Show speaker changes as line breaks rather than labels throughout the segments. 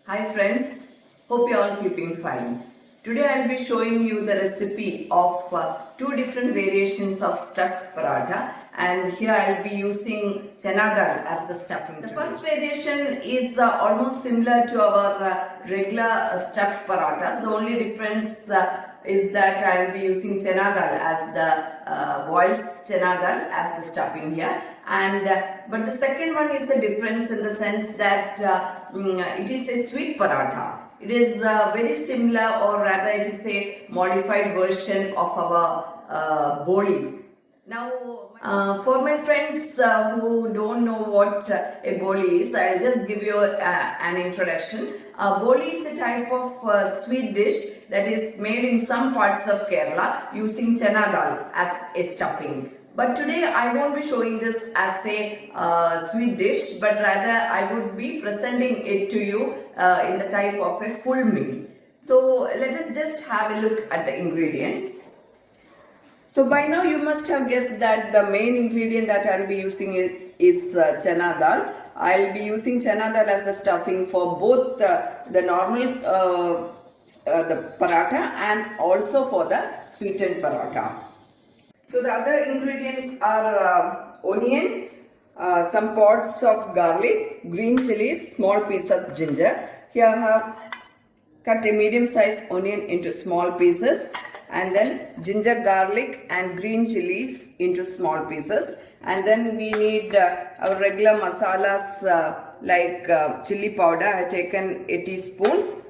Hi friends, hope you all keeping fine. Today I will be showing you the recipe of two different variations of stuffed paratha, and here I will be using chana dal as the stuffing. The first variation is almost similar to our regular stuffed parathas. The only difference is that I will be using chana dal as the boiled chana dal as the stuffing here, and but the second one is a difference in the sense that it is a sweet paratha. It is very similar, or rather it is a modified version of our boli. Now, for my friends who don't know what a boli is, I'll just give you an introduction. Boli is a type of sweet dish that is made in some parts of Kerala using chana dal as a stuffing. But today I won't be showing this as a sweet dish, but rather I would be presenting it to you in the type of a full meal. So let us just have a look at the ingredients. So by now you must have guessed that the main ingredient that I will be using is chana dal. I will be using chana dal as the stuffing for both the normal the paratha and also for the sweetened paratha. So the other ingredients are onion, some pods of garlic, green chilies, small piece of ginger. Here I have cut a medium sized onion into small pieces, and then ginger, garlic and green chilies into small pieces, and then we need our regular masalas like chili powder. I have taken a teaspoon,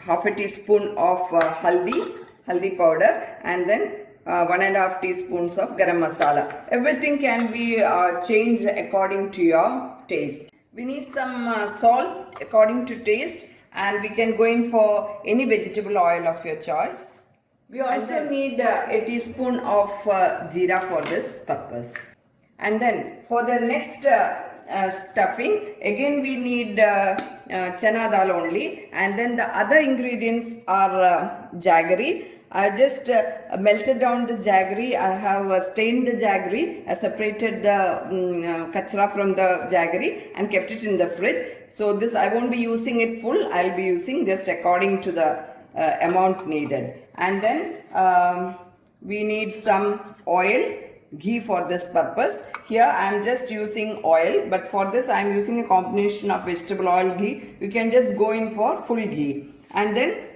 half a teaspoon of haldi powder, and then 1.5 teaspoons of garam masala. Everything can be changed according to your taste. We need some salt according to taste, and we can go in for any vegetable oil of your choice. We also need a teaspoon of jeera for this purpose. And then for the next stuffing, again we need chana dal only, and then the other ingredients are jaggery. I just melted down the jaggery. I have stained the jaggery. I separated the kachra from the jaggery and kept it in the fridge. So this I won't be using it full. I'll be using just according to the amount needed. And then we need some oil, ghee for this purpose. Here I am just using oil, but for this I am using a combination of vegetable oil, ghee. You can just go in for full ghee. And then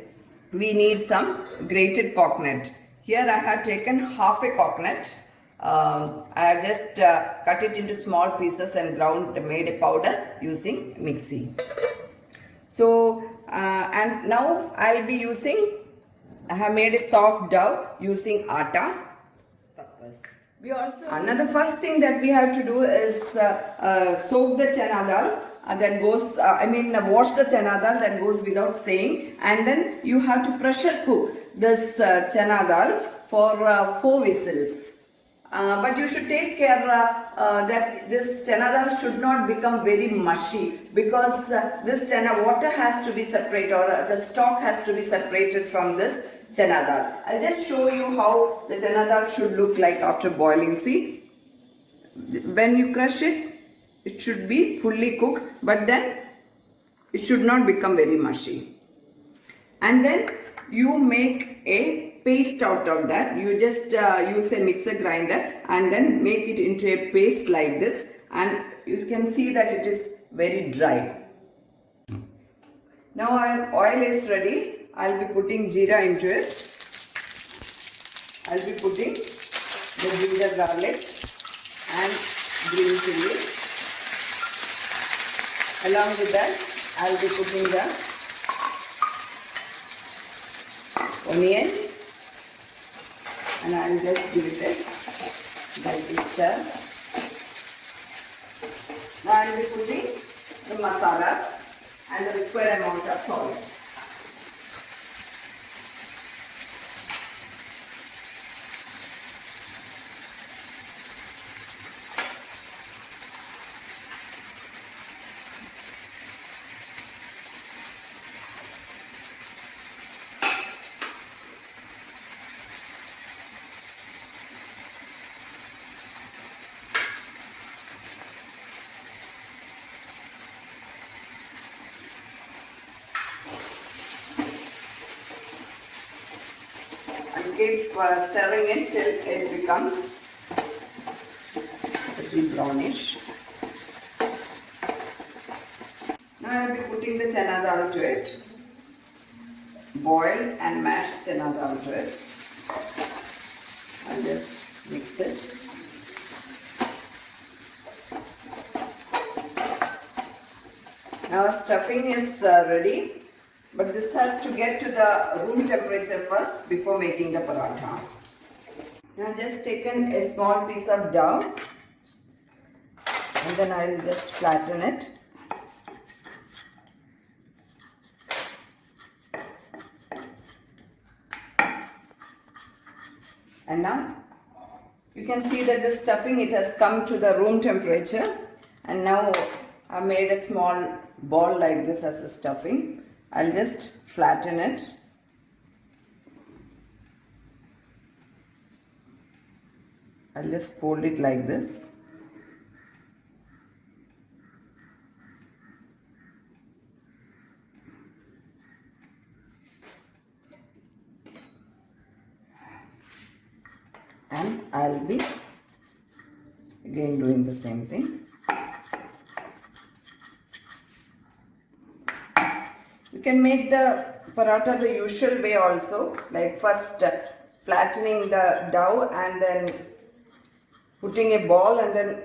we need some grated coconut. Here I have taken half a coconut. I have just cut it into small pieces and made a powder using mixie. So and now I will be using, I have made a soft dough using atta purpose. We also another first thing that we have to do is soak the chana dal. That goes, wash the chana dal, that goes without saying, and then you have to pressure cook this chana dal for 4 whistles. But you should take care that this chana dal should not become very mushy, because this chana water has to be separated, or the stock has to be separated from this chana dal. I'll just show you how the chana dal should look like after boiling. See, when you crush it, it should be fully cooked, but then it should not become very mushy. And then you make a paste out of that. You just use a mixer grinder and then make it into a paste like this, and you can see that it is very dry. Now our oil is ready. I'll be putting jeera into it. I'll be putting the ginger, garlic and green chili. Along with that, I'll be putting the onion, and I'll just give it a lightly stir. Now I'll be putting the masalas and the required amount of salt. keep stirring it till it becomes pretty brownish. Now I will be putting the chana dal to it. Boiled and mashed chana dal to it. I'll just mix it. Now stuffing is ready, but this has to get to the room temperature first before making the paratha. Now I've just taken a small piece of dough and then I'll just flatten it. And now you can see that the stuffing, it has come to the room temperature, and now I made a small ball like this as a stuffing. I'll just flatten it. I'll just fold it like this. And I'll be again doing the same thing. You can make the paratha the usual way also, like first flattening the dough and then putting a ball and then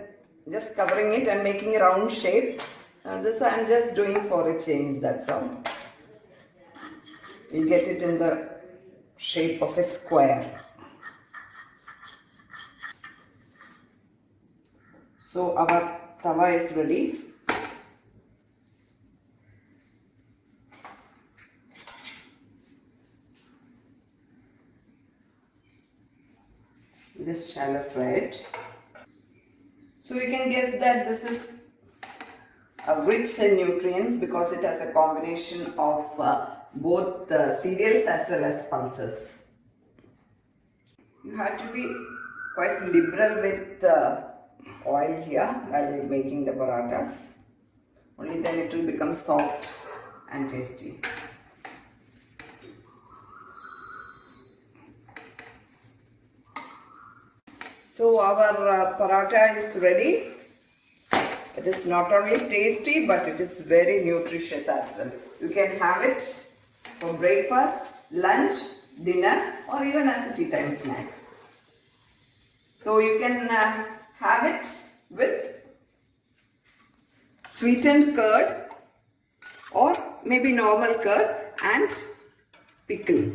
just covering it and making a round shape. This I am just doing for a change, that's all. You get it in the shape of a square. So our tawa is ready. Just shallow fry it. So you can guess that this is rich in nutrients because it has a combination of both the cereals as well as pulses. You have to be quite liberal with oil here while you're making the parathas. Only then it will become soft and tasty. So our paratha is ready. It is not only tasty but it is very nutritious as well. You can have it for breakfast, lunch, dinner, or even as a tea time snack. So you can have it with sweetened curd or maybe normal curd and pickle.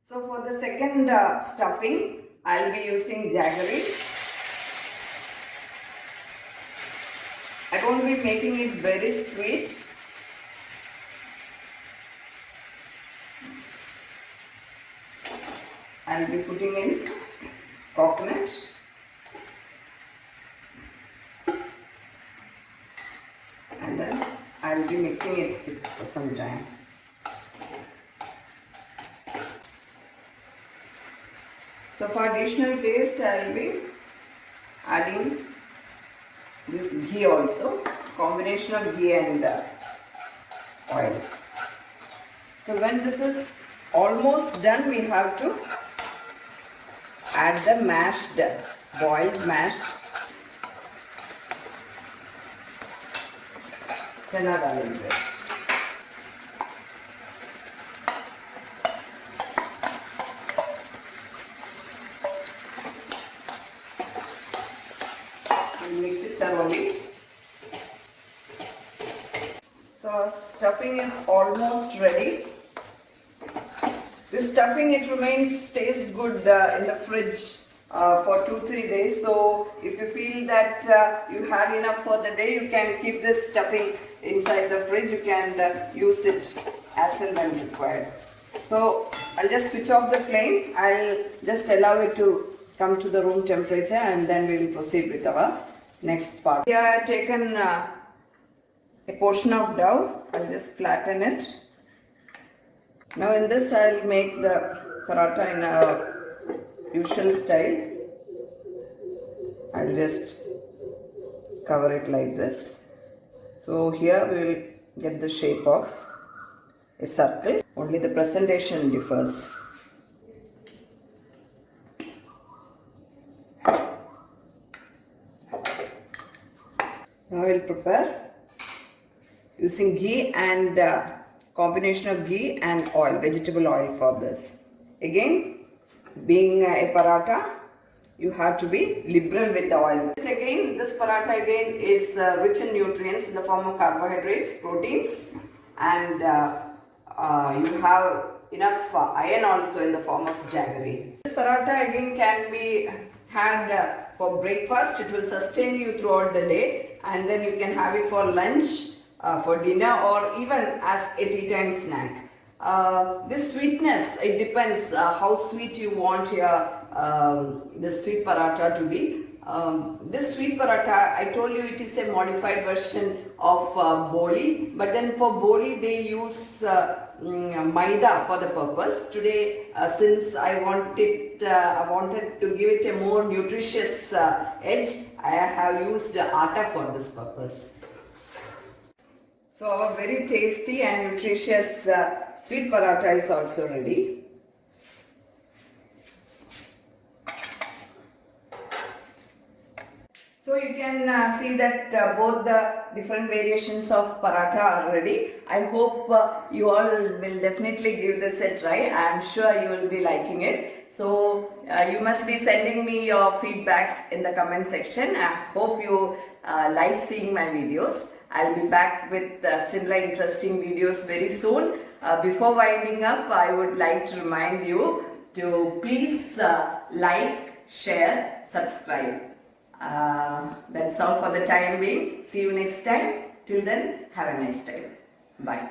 So for the second stuffing, I'll be using jaggery. I won't be making it very sweet. I'll be putting in coconut, and then I'll be mixing it for some time. So for additional taste, I will be adding this ghee also, combination of ghee and oil. So when this is almost done, we have to add the boiled mashed chana dal into it. Mix it thoroughly. So our stuffing is almost ready. This stuffing, it stays good in the fridge for 2-3 days. So if you feel that you had enough for the day, you can keep this stuffing inside the fridge. You can use it as and when required. So I'll just switch off the flame. I'll just allow it to come to the room temperature and then we will proceed with our next part. Here I have taken a portion of dough. I'll just flatten it. Now in this I'll make the paratha in a usual style. I'll just cover it like this. So here we will get the shape of a circle. Only the presentation differs. Now I will prepare using ghee and combination of ghee and oil, vegetable oil for this. Again, being a paratha, you have to be liberal with the oil. This paratha again is rich in nutrients in the form of carbohydrates, proteins, and you have enough iron also in the form of jaggery. This paratha again can be had for breakfast. It will sustain you throughout the day, and then you can have it for lunch, for dinner, or even as a tea time snack. This sweetness, it depends how sweet you want your this sweet paratha to be. This sweet paratha, I told you it is a modified version of boli, but then for boli they use maida for the purpose. Today, since I wanted to give it a more nutritious edge, I have used atta for this purpose. So our very tasty and nutritious sweet paratha is also ready. So you can see that both the different variations of paratha are ready. I hope you all will definitely give this a try. I am sure you will be liking it. So you must be sending me your feedbacks in the comment section. I hope you like seeing my videos. I'll be back with similar interesting videos very soon. Before winding up, I would like to remind you to please like, share, subscribe. That's all for the time being. See you next time. Till then, have a nice time. Bye.